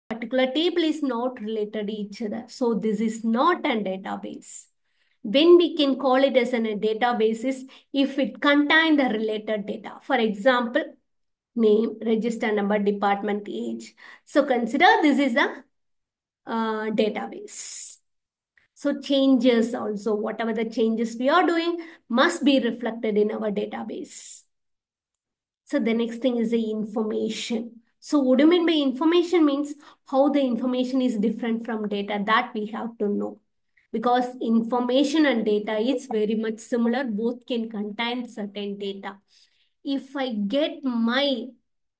particular table is not related to each other. So this is not a database. When we can call it as a database is if it contains the related data. For example, name, register number, department, age. So consider this is a database. So changes also, whatever the changes we are doing must be reflected in our database. So the next thing is the information. So what do you mean by information means how the information is different from data that we have to know. Because information and data is very much similar, both can contain certain data. If I get my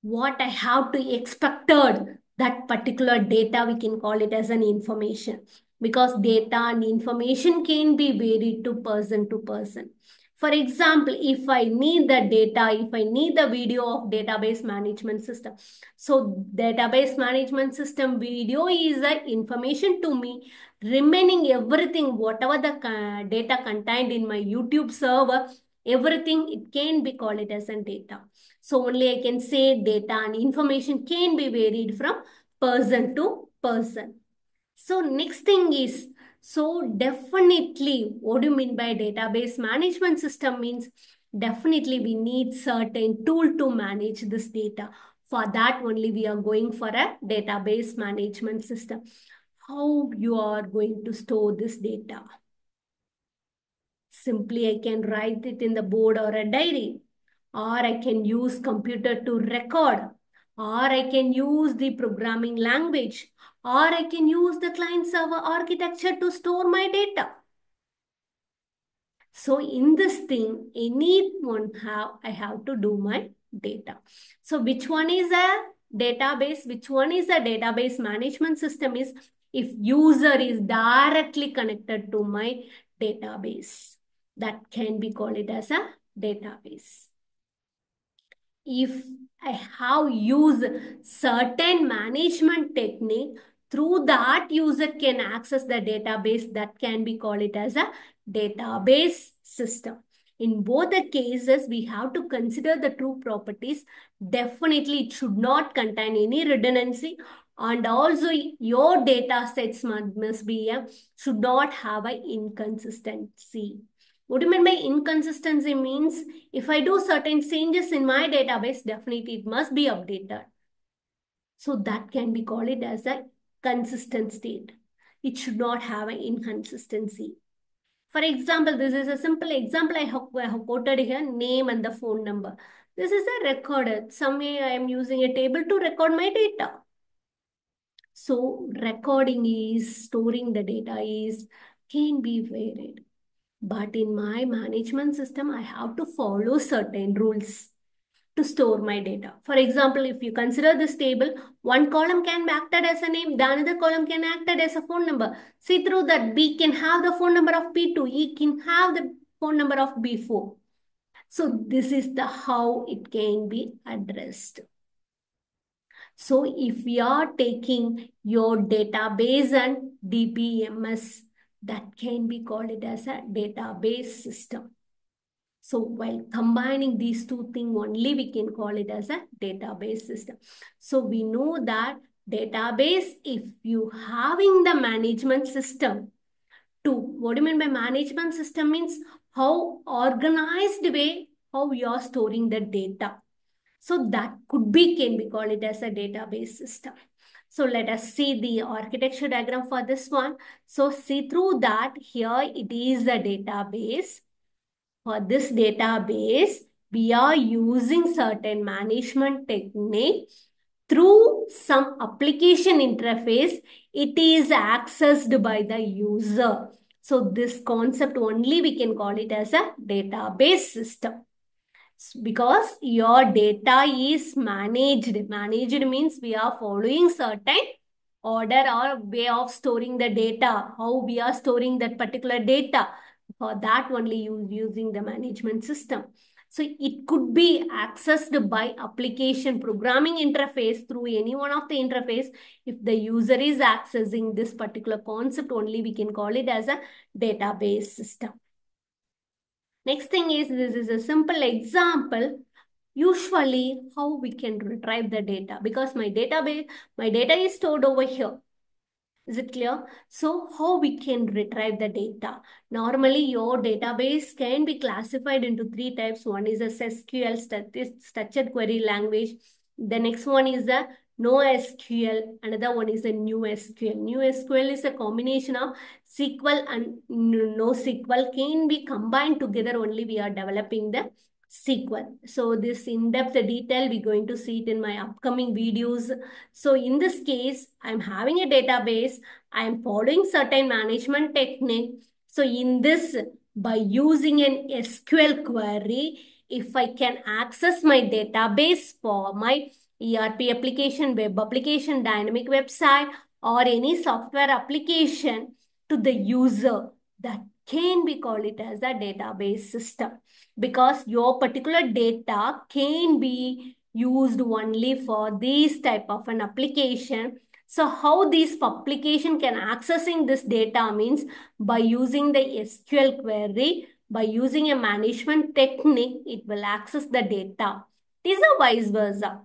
what I have to expected that particular data, we can call it as an information because data and information can be varied to person to person. For example, if I need the data, if I need the video of database management system, so database management system video is the information to me, remaining everything, whatever the data contained in my YouTube server, everything, it can be called it as a data. So only I can say data and information can be varied from person to person. So next thing is, so definitely what do you mean by database management system means definitely we need certain tool to manage this data. For that only we are going for a database management system. How you are going to store this data? Simply I can write it in the board or a diary, or I can use computer to record, or I can use the programming language, or I can use the client server architecture to store my data. So in this thing, I have to do my data. So which one is a database? Which one is a database management system is if user is directly connected to my database. That can be called it as a database. If I have used certain management technique, through that user can access the database, that can be called it as a database system. In both the cases, we have to consider the true properties. Definitely, it should not contain any redundancy, and also your data sets must be should not have an inconsistency. What do you mean by inconsistency means if I do certain changes in my database, definitely it must be updated. So that can be called it as a consistent state. It should not have an inconsistency. For example, this is a simple example I have quoted here, name and the phone number. This is a recorder. Somewhere I am using a table to record my data. So recording is, storing the data is, can be varied. But in my management system, I have to follow certain rules to store my data. For example, if you consider this table, one column can be acted as a name, the another column can act as a phone number. See through that B can have the phone number of B2, E can have the phone number of B4. So this is the how it can be addressed. So if we are taking your database and DBMS, that can be called it as a database system. So while combining these two things only, we can call it as a database system. So we know that database, if you having the management system to, what do you mean by management system means how organized way, how you are storing the data. So that can be called it as a database system. So let us see the architecture diagram for this one. So see through that here it is the database. For this database, we are using certain management technique. Through some application interface, it is accessed by the user. So this concept only we can call it as a database system. Because your data is managed. Managed means we are following certain order or way of storing the data, how we are storing that particular data. For that only using the management system. So it could be accessed by application programming interface through any one of the interface. If the user is accessing this particular concept only, we can call it as a database system. Next thing is, this is a simple example. Usually, how we can retrieve the data? Because my data is stored over here. Is it clear? So how we can retrieve the data? Normally, your database can be classified into three types. One is a SQL, structured query language. The next one is a NoSQL. Another one is a new SQL. New SQL is a combination of SQL and NoSQL can be combined together only. We are developing the SQL. So this in-depth detail, we're going to see it in my upcoming videos. So in this case, I'm having a database. I'm following certain management technique. So in this, by using an SQL query, if I can access my database for my ERP application, web application, dynamic website, or any software application to the user, that can be called it as a database system, because your particular data can be used only for this type of an application. So how this application can accessing this data means by using the SQL query, by using a management technique, it will access the data. It is a vice versa.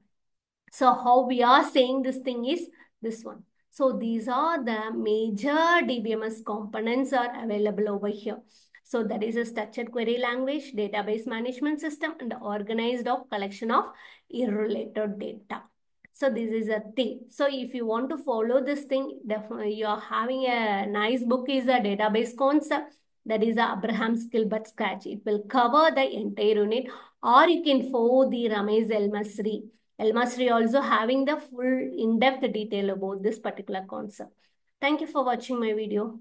So how we are saying this thing is this one. So these are the major DBMS components are available over here. So that is a structured query language, database management system, and organized of collection of irrelated data. So this is a thing. So if you want to follow this thing, definitely you are having a nice book is a database concept. That is a Abraham Gilbert Scratch. It will cover the entire unit, or you can follow the Ramesh El-Masri. El-Masri also having the full in-depth detail about this particular concept. Thank you for watching my video.